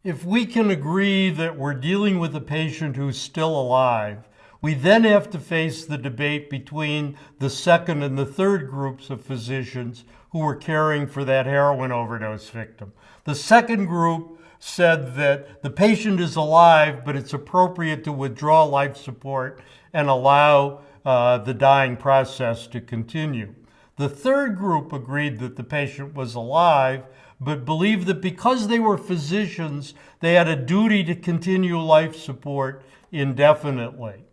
If we can agree that we're dealing with a patient who's still alive, we then have to face the debate between the second and the third groups of physicians who were caring for that heroin overdose victim. The second group said that the patient is alive, but it's appropriate to withdraw life support and allow the dying process to continue. The third group agreed that the patient was alive, but believed that because they were physicians, they had a duty to continue life support indefinitely.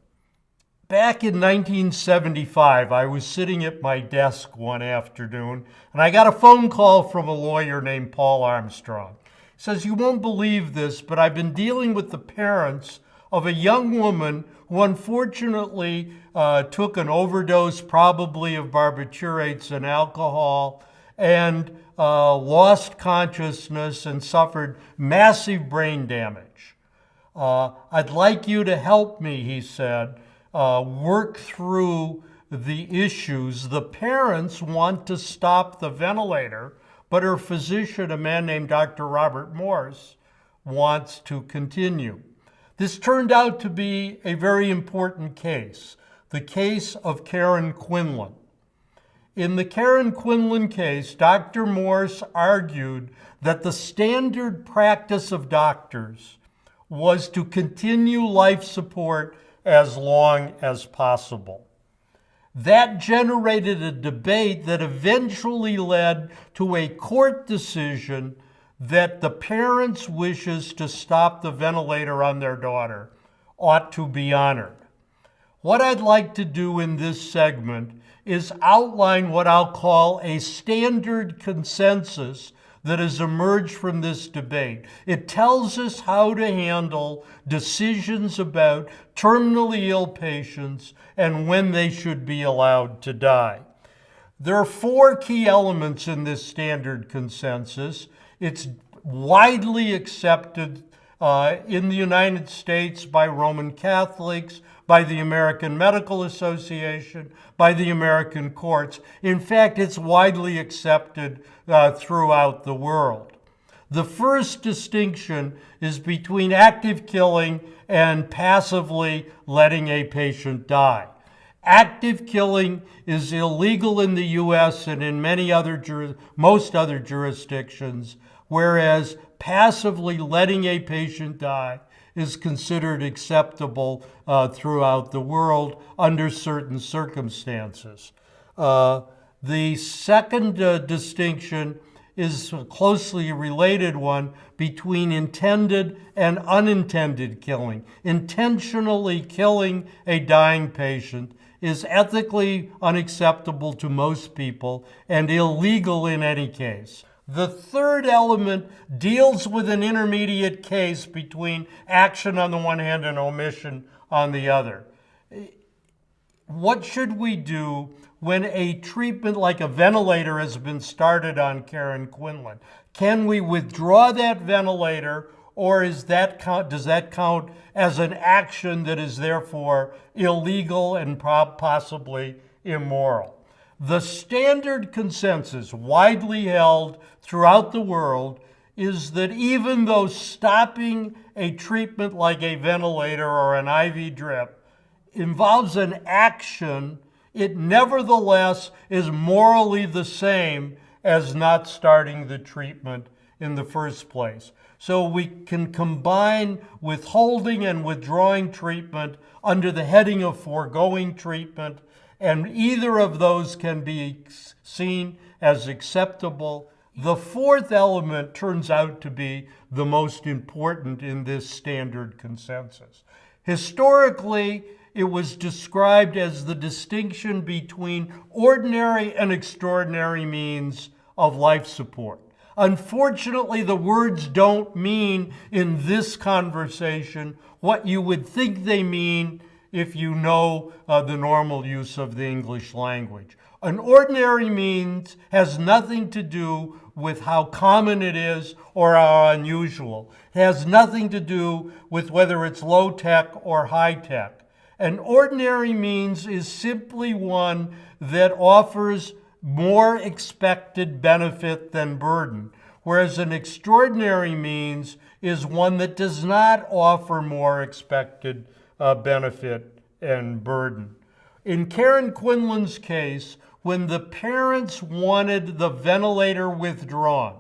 Back in 1975, I was sitting at my desk one afternoon, and I got a phone call from a lawyer named Paul Armstrong. He says, "You won't believe this, but I've been dealing with the parents of a young woman who unfortunately took an overdose, probably of barbiturates and alcohol, and lost consciousness and suffered massive brain damage. I'd like you to help me," he said, "work through the issues. The parents want to stop the ventilator, but her physician, a man named Dr. Robert Morse, wants to continue." This turned out to be a very important case, the case of Karen Quinlan. In the Karen Quinlan case, Dr. Morse argued that the standard practice of doctors was to continue life support as long as possible. That generated a debate that eventually led to a court decision that the parents' wishes to stop the ventilator on their daughter ought to be honored. What I'd like to do in this segment is outline what I'll call a standard consensus that has emerged from this debate. It tells us how to handle decisions about terminally ill patients and when they should be allowed to die. There are four key elements in this standard consensus. It's widely accepted in the United States by Roman Catholics, by the American Medical Association, by the American courts. In fact, it's widely accepted throughout the world. The first distinction is between active killing and passively letting a patient die. Active killing is illegal in the U.S. and in most other jurisdictions, whereas passively letting a patient die is considered acceptable throughout the world under certain circumstances. The second distinction is a closely related one between intended and unintended killing. Intentionally killing a dying patient is ethically unacceptable to most people and illegal in any case. The third element deals with an intermediate case between action on the one hand and omission on the other. What should we do when a treatment like a ventilator has been started on Karen Quinlan? Can we withdraw that ventilator, or does that count as an action that is therefore illegal and possibly immoral? The standard consensus, widely held throughout the world, is that even though stopping a treatment like a ventilator or an IV drip involves an action, it nevertheless is morally the same as not starting the treatment in the first place. So we can combine withholding and withdrawing treatment under the heading of foregoing treatment, and either of those can be seen as acceptable. The fourth element turns out to be the most important in this standard consensus. Historically, it was described as the distinction between ordinary and extraordinary means of life support. Unfortunately, the words don't mean in this conversation what you would think they mean if you know the normal use of the English language. An ordinary means has nothing to do with how common it is or how unusual. It has nothing to do with whether it's low tech or high tech. An ordinary means is simply one that offers more expected benefit than burden. whereas an extraordinary means is one that does not offer more expected benefit and burden. In Karen Quinlan's case, when the parents wanted the ventilator withdrawn,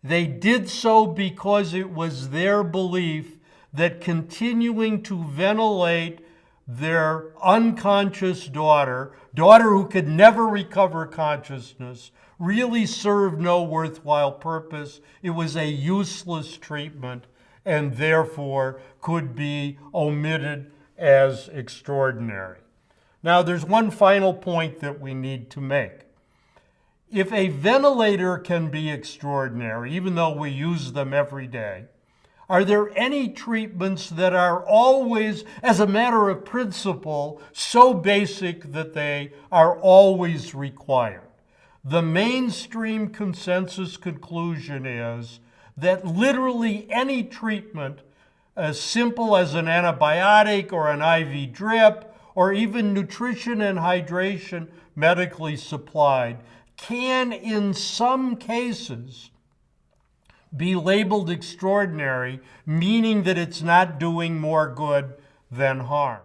they did so because it was their belief that continuing to ventilate their unconscious daughter who could never recover consciousness, really served no worthwhile purpose. It was a useless treatment and therefore could be omitted as extraordinary. Now, there's one final point that we need to make. If a ventilator can be extraordinary, even though we use them every day, are there any treatments that are always, as a matter of principle, so basic that they are always required? The mainstream consensus conclusion is that literally any treatment, as simple as an antibiotic or an IV drip, or even nutrition and hydration medically supplied, can in some cases be labeled extraordinary, meaning that it's not doing more good than harm.